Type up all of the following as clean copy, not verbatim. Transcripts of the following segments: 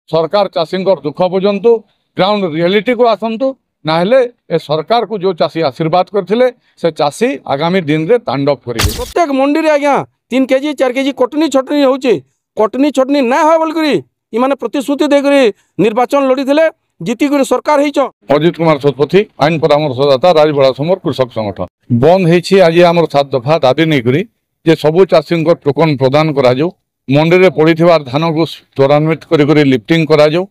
सरकार चाषी दुख बुझंतु ग्राउंड रियलिटी को आसतु ना ए सरकार को जो चाषी आशीर्वाद करथिले से चाषी आगामी दिन रे तांडव करेंगे। प्रत्येक मंडी रे आज्ञा 3 केजी 4 केजी कटनी छटनी होचे कटनी छटनी ना हो बोलकरी इमाने प्रतिश्रुति देकरी निर्वाचन लड़ी थिले जीती कर सरकार हेच। अजित कुमार शतपथी आईन परामर्शदाता राजबड़ा समर कृषक संगठन बंद होती आज आम 7 दफा दाबी नहीं करी जे सबु चाषी टोकन प्रदान करा जाऊ मंडी रे पड़ी धान को त्वरान्वित करी लिफ्टिंग करा जाऊ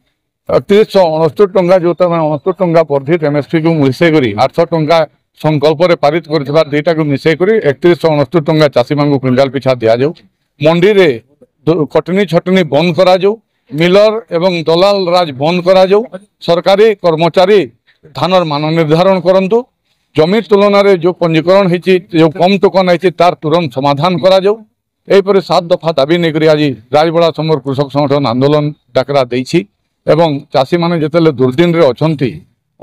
3169 टंका जो 69 टंका वर्धित एमएसपी को मिसेक 800 टंका संकल्प रे पारित कर दुईटा को मिसेक 3169 टंका चाषी मान क्विंटाल पिछा दि जाऊ मंडी रे कटनी छटनी बंद करा जाऊ मिलर एवं दलाल राज बंद करा जाऊ सरकारी कर्मचारी धानर मान निर्धारण करंतु जमी तुलन में जो पंजीकरण होती जो कम टोकन है तार तुरंत समाधान करा जाऊ एपरि 7 दफा दाबी नहीं करी आज राजबड़ा समर कृषक संगठन आंदोलन डाकरा देछि एवं चाषी माने जेतेले दुर्दिन रे अछंती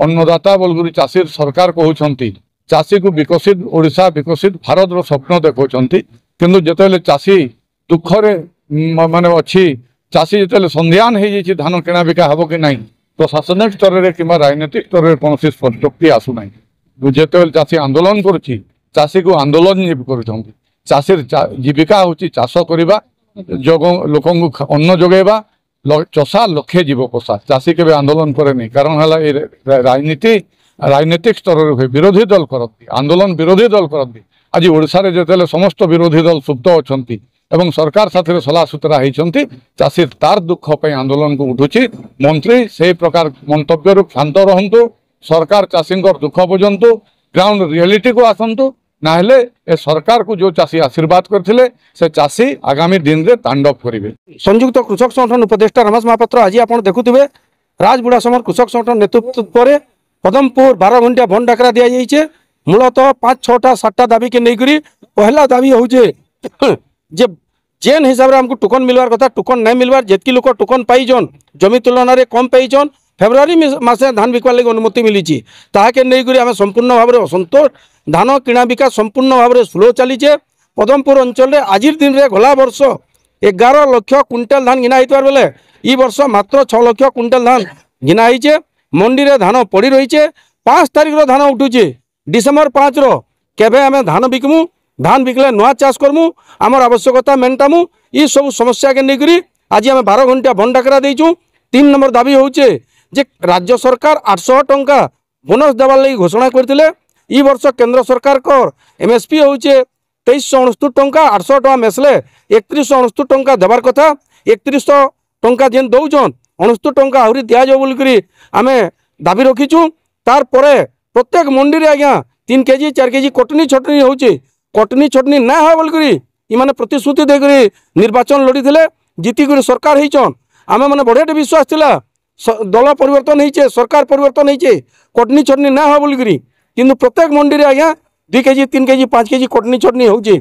अन्नदाता बोलगुरी चाषी सरकार कहउछंती चाषी को विकसित ओडिशा विकसित भारत रो स्वप्न देखौछंती किंतु जेतेले चाषी दुख रे माने अछि चाषी जेतेले संध्यान हे जे धान किना बिका हबो कि नहीं प्रशासनिक स्तर रे किबा राजनीतिक स्तर रे कोनोसी स्पष्टोक्ति आसु नहीं जेतेले चाषी आंदोलन करुछि चाषी को आंदोलन करुछंती चाषी जीविका होची चाष करबा लोकन को अन्न जोगेबा चषा लक्षे जीव पोषा चाषी के आंदोलन करे नहीं कारण है राजनीतिक स्तर में विरोधी दल करती आंदोलन विरोधी दल करती आज ओडिशा रे जेतेले समस्त विरोधी दल सुप्त अछंती एवं सरकार साथे सलाह सुतरा होती चाषी तार दुख पे आंदोलन को उठुची मंत्री से प्रकार मंतव्य क्षांत रहंतु सरकार चाषी दुख बुझंतु ग्राउंड रियलिटी को आसतु ना ए सरकार को जो चाषी आशीर्वाद करथिले से चाषी आगामी दिन रे तांडव करेंगे। संयुक्त कृषक संगठन उपदेष्टा रमेश महापात्र आज आप देखुवे राजबुड़ा समर कृषक संगठन नेतृत्व पर पदमपुर 12 घंटा बंद डाकरा दि जाइए मूलतः 5-6टा 7टा दाबी के नहीं पहला दाबी हूँ जेन हिसाब से आमको टोकन मिलवार कथा टोकन नहीं मिलवार जितकी लोक टोकन पाइजन जमी तुलन में कम पाइजन फेब्रुआरी मासे धान बिकवार लगे अनुमति मिली ताके नहीं आम संपूर्ण भाव में असंतोष धान किणा बिका संपूर्ण भाव में स्लो चलीचे पदमपुर अंचल आज दिन में गला वर्ष 11 लाख क्विंटाल धान गिना होतार बेले ई वर्ष मात्र 6 लाख क्विंटाल धान गिना होइचे मंडी रे धान पड़ी रही 5 तारिख रो धान उठुचे डिसेम्बर 5 रो केबे आमे धान बिकमु धान बिकले नुआ चाष करमु आमर आवश्यकता मेंटामु ई सब समस्या के नहीं आज आम 12 घंटा बंद डाकरा देचु 3 नंबर दाबी होचे जे राज्य सरकार 800 टंका बोनस देवार लगी घोषणा करथिले ई वर्ष केंद्र सरकार को एमएसपी होचे 2369 टंका 800 टंका मेसले 3169 टंका देवार कथा 3100 टंका जेन दौजन 69 टंका आहरी दिया जाओ बोलकरी आमे दाबी रखीचु तार परे प्रत्येक मंडी रे आज्ञा 3 केजी 4 केजी कटनी छटनी होचे कटनी छटनी ना हो बोलकरी इमाने प्रतिश्रुति देकरी निर्वाचन लड़ी थिले जीती कर सरकार हेचन आमे माने बढ़िया विश्वास थिला दल परिवर्तन होइचे सरकार परिवर्तन होइचे कटनी छटनी ना हो बोलकरी किंतु प्रत्येक मंडी रे आज्ञा 2 केजी 3 केजी 5 केजी कटनी छटनी होचे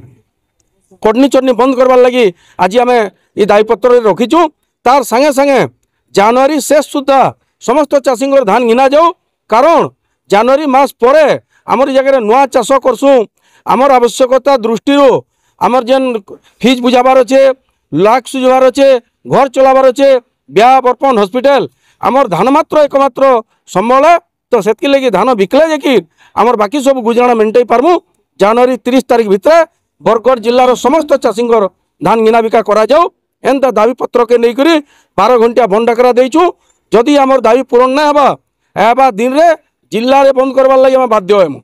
कटनी छटनी बंद करवार लगी आज आम ये दायीपत्र रखीचु तार संगे संगे जनवरी शेष सुधा समस्त चाषी धान गिना जाऊ कारण जनवरी मास परे आमर जगह नुआ चाष करसु आमर आवश्यकता दृष्टि आमर जेन फीज बुझाबार अच्छे लाख सुझार अच्छे घर चलाबार अच्छे ब्याह बर्पण हॉस्पिटल आमर धान मात्र एकमात्र संबल तो से लगी धान बिकले जे आमर बाकी सब गुजराण मेंटे पारमु जनवरी 30 तारिख भितर बरगढ़ जिलार समस्त चाषी धान गिना बिका करा जाऊ एंता दाबी पत्र के नहीं करी 12 घंटा बंद डाकरा देचु जदि आमर दाबी पूरण ना हेबा दिन रे जिल्ला रे बंद करवार लगी बाध्य हेमु।